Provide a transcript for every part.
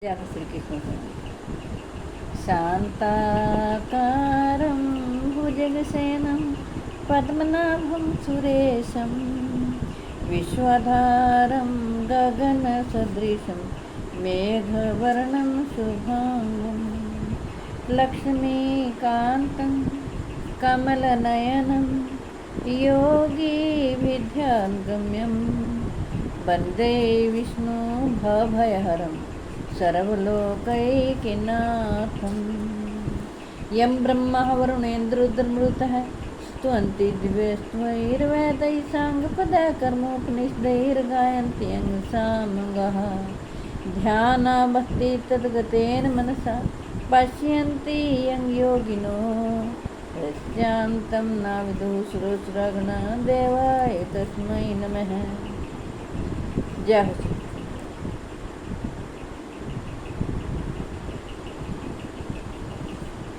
श्री कृष्ण। शान्ताकारं भुजगशयनं पद्मनाभं सुरेशं विश्वधारं गगनसदृशं मेघवर्णं शुभांगं लक्ष्मीकान्तं कमलनयनं योगीभिध्यानगम्यं वन्दे विष्णु भवभयहरं सर्वलोकैकनाथं। यं ब्रह्मा वरुणेन्द्रुर्मरुतः स्तुवन्ति दिव्यैर्वेदैः साङ्गपदकर्मोपनिषदैर्गायन्ति सामगाः ध्यानाभक्ति तद्गतेन मनसा पश्यन्ति यं योगिनो यस्यान्तं न विदुषुरसुरगणा देवाय तस्मै नमः। जय हो।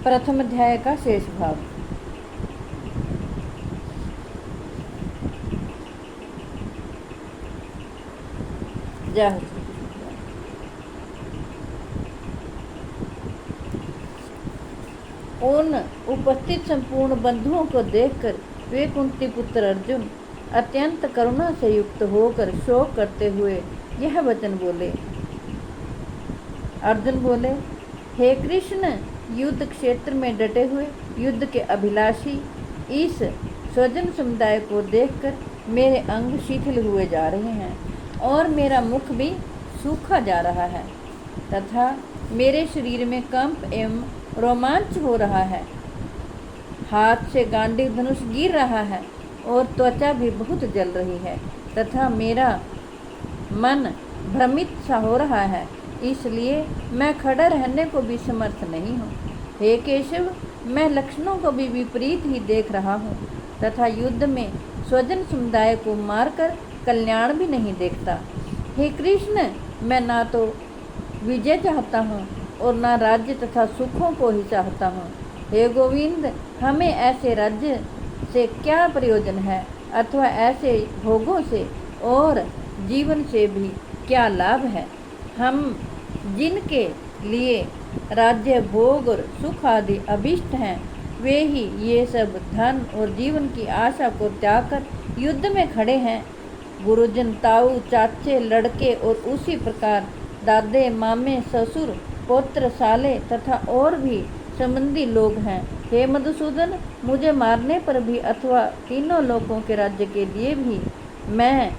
प्रथम अध्याय का शेष भाग। जय हो। उन उपस्थित संपूर्ण बंधुओं को देखकर वे कुंती पुत्र अर्जुन अत्यंत करुणा से युक्त होकर शोक करते हुए यह वचन बोले। अर्जुन बोले, हे कृष्ण, युद्ध क्षेत्र में डटे हुए युद्ध के अभिलाषी इस स्वजन समुदाय को देखकर मेरे अंग शिथिल हुए जा रहे हैं और मेरा मुख भी सूखा जा रहा है तथा मेरे शरीर में कंप एवं रोमांच हो रहा है। हाथ से गांडीव धनुष गिर रहा है और त्वचा भी बहुत जल रही है तथा मेरा मन भ्रमित सा हो रहा है, इसलिए मैं खड़ा रहने को भी समर्थ नहीं हूँ। हे केशव, मैं लक्षणों को भी विपरीत ही देख रहा हूँ तथा युद्ध में स्वजन समुदाय को मारकर कल्याण भी नहीं देखता। हे कृष्ण, मैं ना तो विजय चाहता हूँ और ना राज्य तथा सुखों को ही चाहता हूँ। हे गोविंद, हमें ऐसे राज्य से क्या प्रयोजन है अथवा ऐसे भोगों से और जीवन से भी क्या लाभ है। हम जिनके लिए राज्य भोग और सुख आदि अभिष्ट हैं वे ही ये सब धन और जीवन की आशा को त्याग कर युद्ध में खड़े हैं। गुरुजन, ताऊ, चाचे, लड़के और उसी प्रकार दादे, मामे, ससुर, पौत्र, साले तथा और भी संबंधी लोग हैं। हे मधुसूदन, मुझे मारने पर भी अथवा तीनों लोकों के राज्य के लिए भी मैं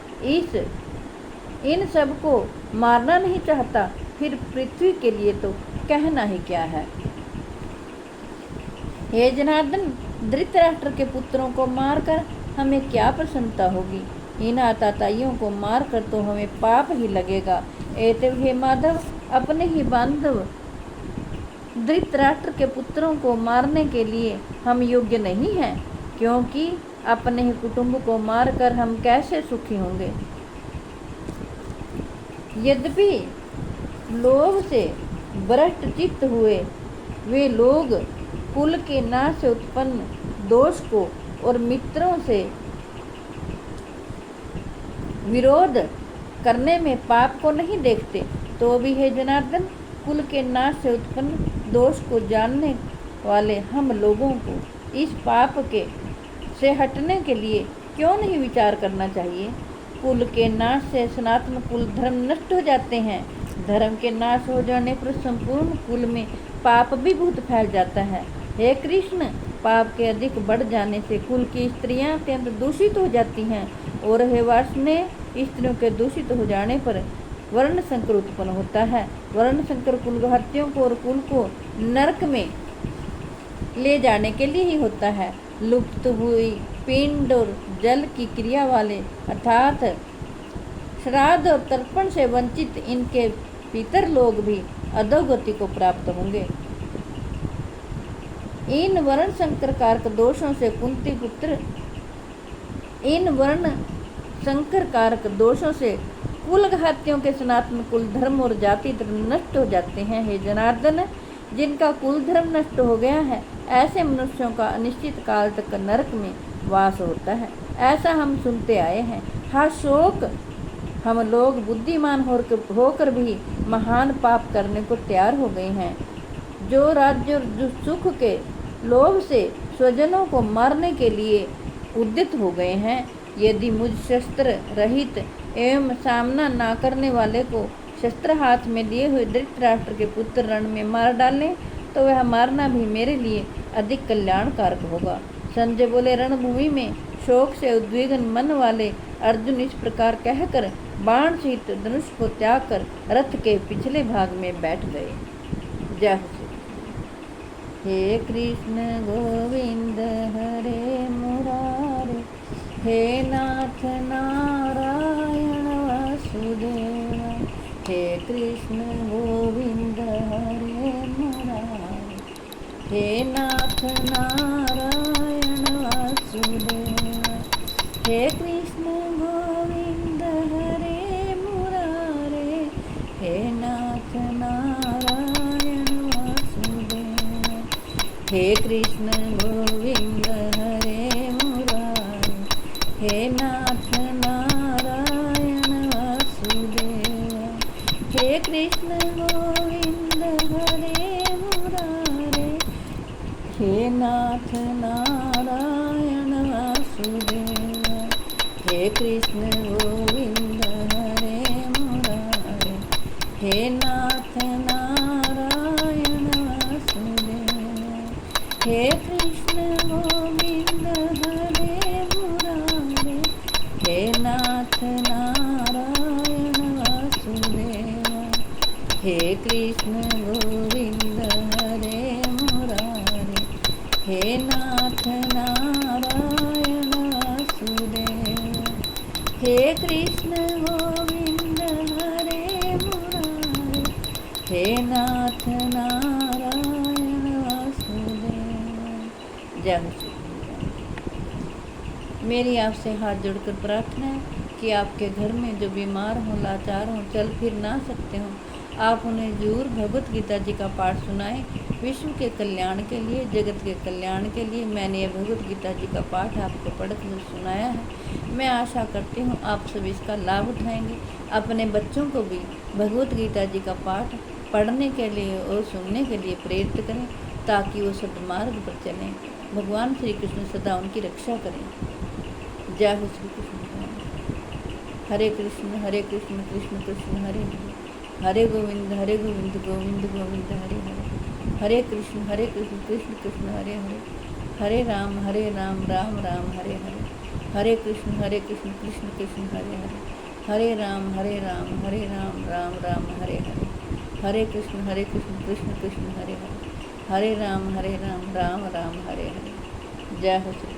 इन सब को मारना नहीं चाहता, फिर पृथ्वी के लिए तो कहना ही क्या है। हे जनार्दन, धृतराष्ट्र के पुत्रों को मारकर हमें क्या प्रसन्नता होगी। इन आताताइयों को मारकर तो हमें पाप ही लगेगा। एतव हे माधव, अपने ही बांधव धृतराष्ट्र के पुत्रों को मारने के लिए हम योग्य नहीं हैं, क्योंकि अपने ही कुटुंब को मारकर हम कैसे सुखी होंगे। यद्यपि लोभ से भ्रष्ट चित्त हुए वे लोग कुल के नाश से उत्पन्न दोष को और मित्रों से विरोध करने में पाप को नहीं देखते, तो भी हे जनार्दन, कुल के नाश से उत्पन्न दोष को जानने वाले हम लोगों को इस पाप के से हटने के लिए क्यों नहीं विचार करना चाहिए। कुल के नाश से सनातन कुल धर्म नष्ट हो जाते हैं। धर्म के नाश हो जाने पर संपूर्ण कुल में पाप भी बहुत फैल जाता है। हे कृष्ण, पाप के अधिक बढ़ जाने से कुल की स्त्रियां अत्यंत दूषित हो जाती हैं और हे वार्ष्णेय, स्त्रियों के दूषित हो जाने पर वर्ण संकर उत्पन्न होता है। वर्ण संकर कुलघातियों को और कुल को नरक में ले जाने के लिए ही होता है। लुप्त हुई पिंड और जल की क्रिया वाले अर्थात श्राद्ध और तर्पण से वंचित इनके पितर लोग भी अधोगति को प्राप्त होंगे। इन वर्ण संकर कारक दोषों से कुंती पुत्र इन वर्ण संकर कारक दोषों से कुलघातियों के सनातन कुल धर्म और जाति धर्म नष्ट हो जाते हैं। हे जनार्दन, जिनका कुल धर्म नष्ट हो गया है ऐसे मनुष्यों का अनिश्चित काल तक नरक में वास होता है, ऐसा हम सुनते आए हैं। हा शोक, हम लोग बुद्धिमान होकर भी महान पाप करने को तैयार हो गए हैं। जो राज्य और जो सुख के लोभ से स्वजनों को मारने के लिए उद्यत हो गए हैं, यदि मुझ शस्त्र रहित एवं सामना ना करने वाले को शस्त्र हाथ में लिए हुए धृतराष्ट्र के पुत्र रण में मार डालें, तो वह मारना भी मेरे लिए अधिक कल्याणकारक होगा। संजय बोले, रणभूमि में शोक से उद्विग्न मन वाले अर्जुन इस प्रकार कहकर बाण सहित धनुष को त्याग कर रथ के पिछले भाग में बैठ गए। जय हो। हे कृष्ण गोविंद हरे मुरारे, हे नाथ नारायण वासुदेवा। हे कृष्ण गोविंद हरे मुरारे, हे नाथ नारायण वासुदेवा। हे कृष्ण गोविंद हरे मुरारे, हे नाथ नारायण वासुदेवा। हे कृष्ण गोविंद हरे मुरारे, हे नाथ नारायण वासुदेवा। हे कृष्ण गोविंद हरे मुरारे, हे नाथ नारायण वासुदेवा। हे कृष्ण गोविंद हरे मुरारे, हे नाथ नारायण वासुदेवा। हे कृष्ण गोविंद हरे मुरारे, हे नाथ नारायण वासुदेवा। हे कृष्ण गोविंद हरे मुरारे, हे नाथ नारायण वासुदेवा। हे कृष्ण गोविंद हरे मुरारे, हे नाथ नारायण वासुदेवा। जय हो श्री कृष्ण। मेरी आपसे हाथ जोड़कर प्रार्थना है कि आपके घर में जो बीमार हों, लाचार हों, चल फिर ना सकते हों, आप उन्हें जरूर भगवत गीता जी का पाठ सुनाएं। विश्व के कल्याण के लिए, जगत के कल्याण के लिए मैंने ये भगवत गीता जी का पाठ आपको पढ़कर सुनाया है। मैं आशा करती हूँ आप सब इसका लाभ उठाएंगे। अपने बच्चों को भी भगवत गीता जी का पाठ पढ़ने के लिए और सुनने के लिए प्रेरित करें, ताकि वो सद्मार्ग पर चलें। भगवान श्री कृष्ण सदा उनकी रक्षा करें। जय हो श्री कृष्ण। हरे कृष्ण कृष्ण कृष्ण हरे हरे, हरे गोविंद गोविंद गोविंद हरे हरे। हरे कृष्ण कृष्ण कृष्ण हरे हरे, हरे राम राम राम हरे हरे। हरे कृष्ण कृष्ण कृष्ण हरे हरे, हरे राम राम राम हरे हरे। हरे कृष्ण कृष्ण कृष्ण हरे हरे, हरे राम राम राम हरे हरे। जय हो श्री